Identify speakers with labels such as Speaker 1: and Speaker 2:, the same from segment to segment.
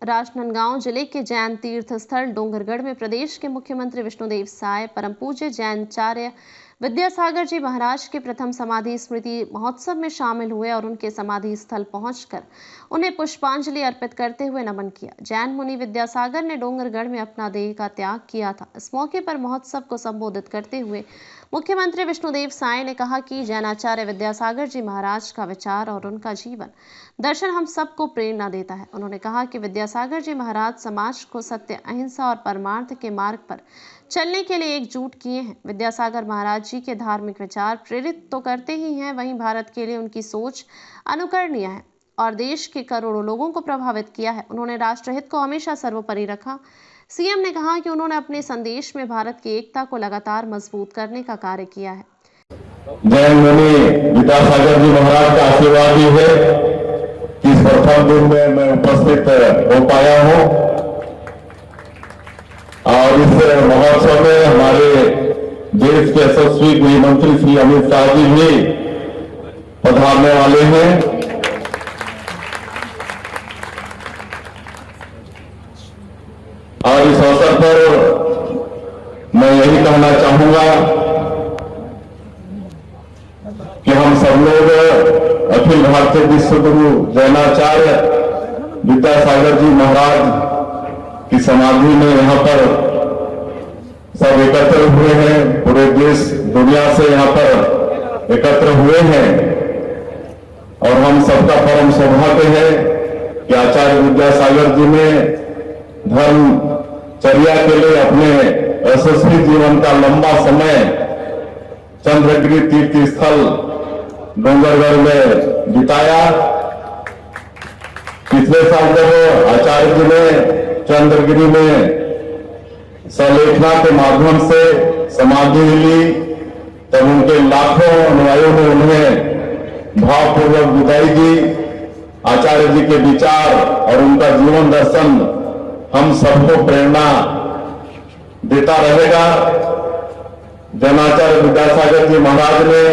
Speaker 1: राजनांदगांव जिले के जैन तीर्थ स्थल डोंगरगढ़ में प्रदेश के मुख्यमंत्री विष्णुदेव साय परम पूज्य जैनाचार्य विद्यासागर जी महाराज के प्रथम समाधि स्मृति महोत्सव में शामिल हुए और उनके समाधि स्थल पहुंचकर उन्हें पुष्पांजलि अर्पित करते हुए नमन किया। जैन मुनि विद्यासागर ने डोंगरगढ़ में अपना देह का त्याग किया था। इस मौके पर महोत्सव को संबोधित करते हुए मुख्यमंत्री विष्णुदेव साय ने कहा कि जैनाचार्य विद्यासागर जी महाराज का विचार और उनका जीवन दर्शन हम सबको प्रेरणा देता है। उन्होंने कहा कि विद्यासागर जी महाराज समाज को सत्य, अहिंसा और परमार्थ के मार्ग पर चलने के लिए एकजुट किए हैं। विद्यासागर महाराज जी के धार्मिक विचार प्रेरित तो करते ही हैं, वहीं भारत के लिए उनकी सोच अनुकरणीय है और देश के करोड़ों लोगों को प्रभावित किया है। उन्होंने राष्ट्रहित को हमेशा सर्वोपरि रखा। सीएम ने कहा कि उन्होंने अपने संदेश में भारत की एकता को लगातार मजबूत करने का कार्य किया है।
Speaker 2: जैन मुनि विद्यासागर जी महाराज का आशीर्वाद ही है कि इस प्रथम दिन में मैं उपस्थित हो पाया हूं और इस महोत्सव में हमारे देश के यशस्वी गृह मंत्री श्री अमित शाह जी भी पधारने वाले हैं। और इस अवसर पर मैं यही कहना चाहूंगा कि हम सब लोग अखिल भारतीय विश्व गुरु जैनाचार्य विद्यासागर जी महाराज की समाधि में यहाँ पर सब एकत्र हुए हैं। पूरे देश दुनिया से यहाँ पर एकत्र हुए हैं और हम सबका परम सौभाग्य है कि आचार्य विद्यासागर जी ने धर्मचर्या के लिए अपने यशस्वी जीवन का लंबा समय चंद्रगिरी तीर्थ स्थल डोंगरगढ़ में बिताया। पिछले साल जब आचार्य जी ने चंद्रगिरी में सलेखना के माध्यम से समाधि ली तब उनके लाखों अनुयायियों ने उन्हें भावपूर्वक विदाई दी। आचार्य जी के विचार और उनका जीवन दर्शन हम सबको प्रेरणा देता रहेगा। जैनाचार्य विद्यासागर जी महाराज ने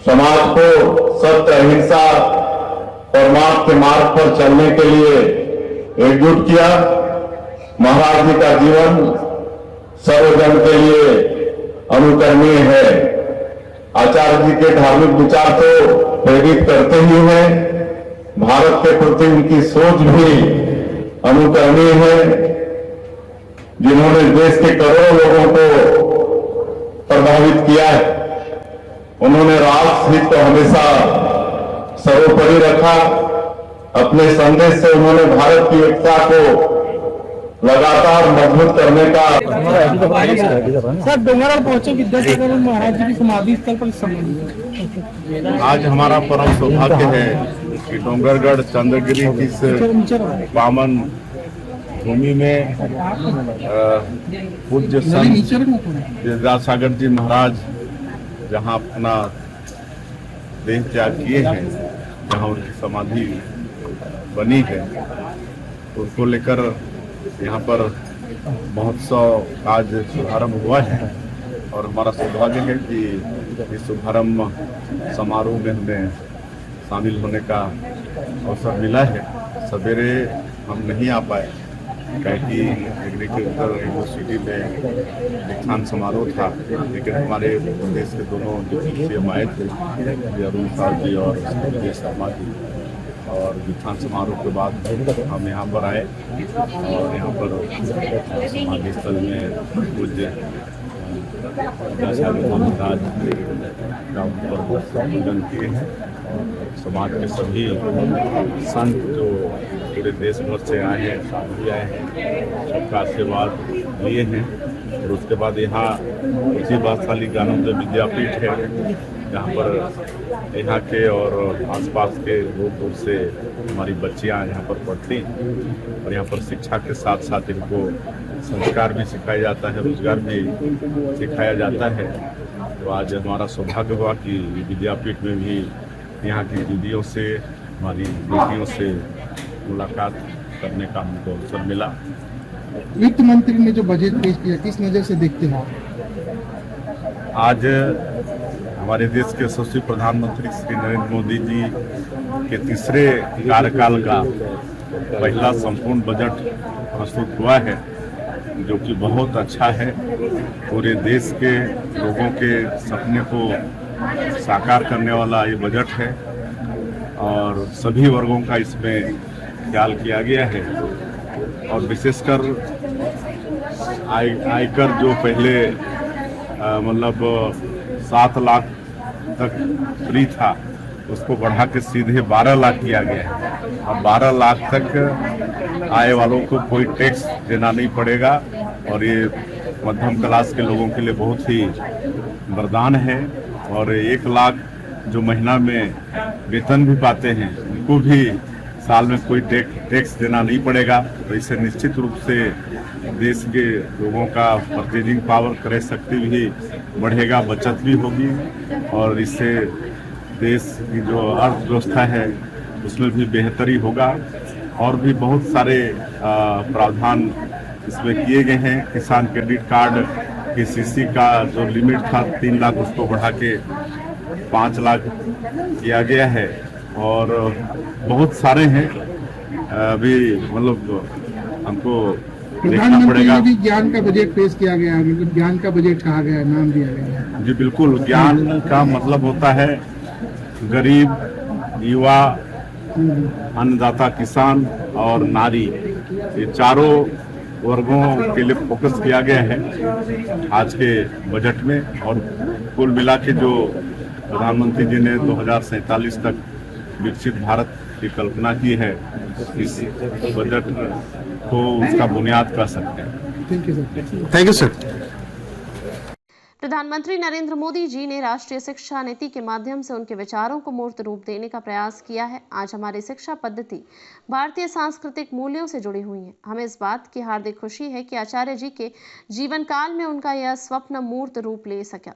Speaker 2: समाज को सत्य, अहिंसा, परमार्थ के मार्ग पर चलने के लिए एकजुट किया। महाराज जी का जीवन सर्वजन के लिए अनुकरणीय है। आचार्य जी के धार्मिक विचार को प्रेरित करते ही हैं, भारत के प्रति उनकी सोच भी अनुकरणीय है। जिन्होंने देश के करोड़ों लोगों को प्रभावित किया है, उन्होंने राष्ट्र हित को हमेशा सर्वोपरि रखा। अपने संदेश से उन्होंने भारत की एकता को लगातार मजबूत करने का।
Speaker 3: सर, डोंगरगढ़ पहुंचे विद्यासागर महाराज जी की समाधि स्थल पर
Speaker 4: आज हमारा परम सौभाग्य है कि डोंगरगढ़ चंद्रगिरी की इस पावन भूमि में पूज्य संत विद्यासागर जी महाराज जहां अपना देह त्याग किए हैं, जहां उनकी समाधि बनी है, उसको लेकर यहाँ पर महोत्सव आज शुभारंभ हुआ है और हमारा सौभाग्य है कि इस शुभारंभ समारोह में हमें शामिल होने का अवसर मिला है। सवेरे हम नहीं आ पाए क्योंकि एग्रीकल्चर यूनिवर्सिटी में दीक्षांत समारोह था, लेकिन हमारे प्रदेश के दोनों डिप्टी सीएम आए थे, अरुण साहब जी और शर्मा जी, और दीक्षांत समारोह के बाद हम यहाँ पर आए और यहाँ पर समाधि स्थल में पूज्य विद्यासागर महाराज का पूजन किए हैं। समाज के सभी संत जो पूरे देश भर से आए हैं, साधु आए हैं, सबका आशीर्वाद लिए हैं। और उसके बाद यहाँ उसी भाषाली ज्ञानोदय विद्यापीठ है, जहाँ पर यहाँ के और आसपास के दूर दूर से हमारी बच्चियाँ यहाँ पर पढ़ती हैं और यहाँ पर शिक्षा के साथ साथ इनको संस्कार भी सिखाया जाता है, रोजगार भी सिखाया जाता है। तो आज हमारा सौभाग्य हुआ कि विद्यापीठ में भी यहाँ की दीदियों से, हमारी बेटियों से मुलाकात करने का हमको अवसर मिला।
Speaker 3: वित्त मंत्री ने जो बजट पेश किया, किस नजर से देखते हैं?
Speaker 4: आज हमारे देश के यशस्वी प्रधानमंत्री श्री नरेंद्र मोदी जी के तीसरे कार्यकाल का पहला संपूर्ण बजट प्रस्तुत हुआ है, जो कि बहुत अच्छा है। पूरे देश के लोगों के सपने को साकार करने वाला ये बजट है और सभी वर्गों का इसमें ख्याल किया गया है। और विशेषकर आयकर जो पहले मतलब 7 लाख तक फ्री था, उसको बढ़ा के सीधे 12 लाख किया गया है। अब 12 लाख तक आय वालों को कोई टैक्स देना नहीं पड़ेगा और ये मध्यम क्लास के लोगों के लिए बहुत ही वरदान है। और 1 लाख जो महीना में वेतन भी पाते हैं, उनको भी साल में कोई टैक्स देना नहीं पड़ेगा। तो इससे निश्चित रूप से देश के लोगों का परचेजिंग पावर, क्रय शक्ति भी बढ़ेगा, बचत भी होगी और इससे देश की जो अर्थव्यवस्था है उसमें भी बेहतरी होगा। और भी बहुत सारे प्रावधान इसमें किए गए हैं। किसान क्रेडिट कार्ड की सीसी का जो लिमिट था 3 लाख, उसको बढ़ा के 5 लाख किया गया है और बहुत सारे हैं। अभी मतलब हमको देखना पड़ेगा।
Speaker 3: भी ज्ञान का बजट पेश किया गया है, मतलब ज्ञान का बजट कहा गया है, नाम दिया गया है।
Speaker 4: जी बिल्कुल, ज्ञान का मतलब होता है गरीब, युवा, अन्नदाता किसान और नारी, ये चारों वर्गों के लिए फोकस किया गया है आज के बजट में। और कुल मिला के जो प्रधानमंत्री जी ने 2047 तक विकसित भारत की कल्पना की है, इस बजट को उसका बुनियाद कह सकते हैं।
Speaker 3: Thank you sir.
Speaker 1: प्रधानमंत्री नरेंद्र मोदी जी ने राष्ट्रीय शिक्षा नीति के माध्यम से उनके विचारों को मूर्त रूप देने का प्रयास किया है। आज हमारी शिक्षा पद्धति भारतीय सांस्कृतिक मूल्यों से जुड़ी हुई है। हमें इस बात की हार्दिक खुशी है कि आचार्य जी के जीवन काल में उनका यह स्वप्न मूर्त रूप ले सका।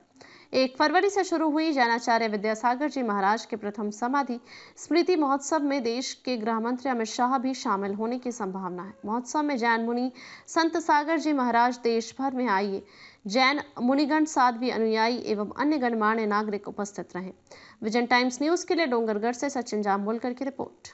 Speaker 1: 1 फरवरी से शुरू हुई जैनाचार्य विद्यासागर जी महाराज के प्रथम समाधि स्मृति महोत्सव में देश के गृह मंत्री अमित शाह भी शामिल होने की संभावना है। महोत्सव में जैन मुनि संत सागर जी महाराज देश भर में आइए जैन मुनिगण, साध्वी, अनुयायी एवं अन्य गणमान्य नागरिक उपस्थित रहे। विजन टाइम्स न्यूज के लिए डोंगरगढ़ से सचिन जामवलकर की रिपोर्ट।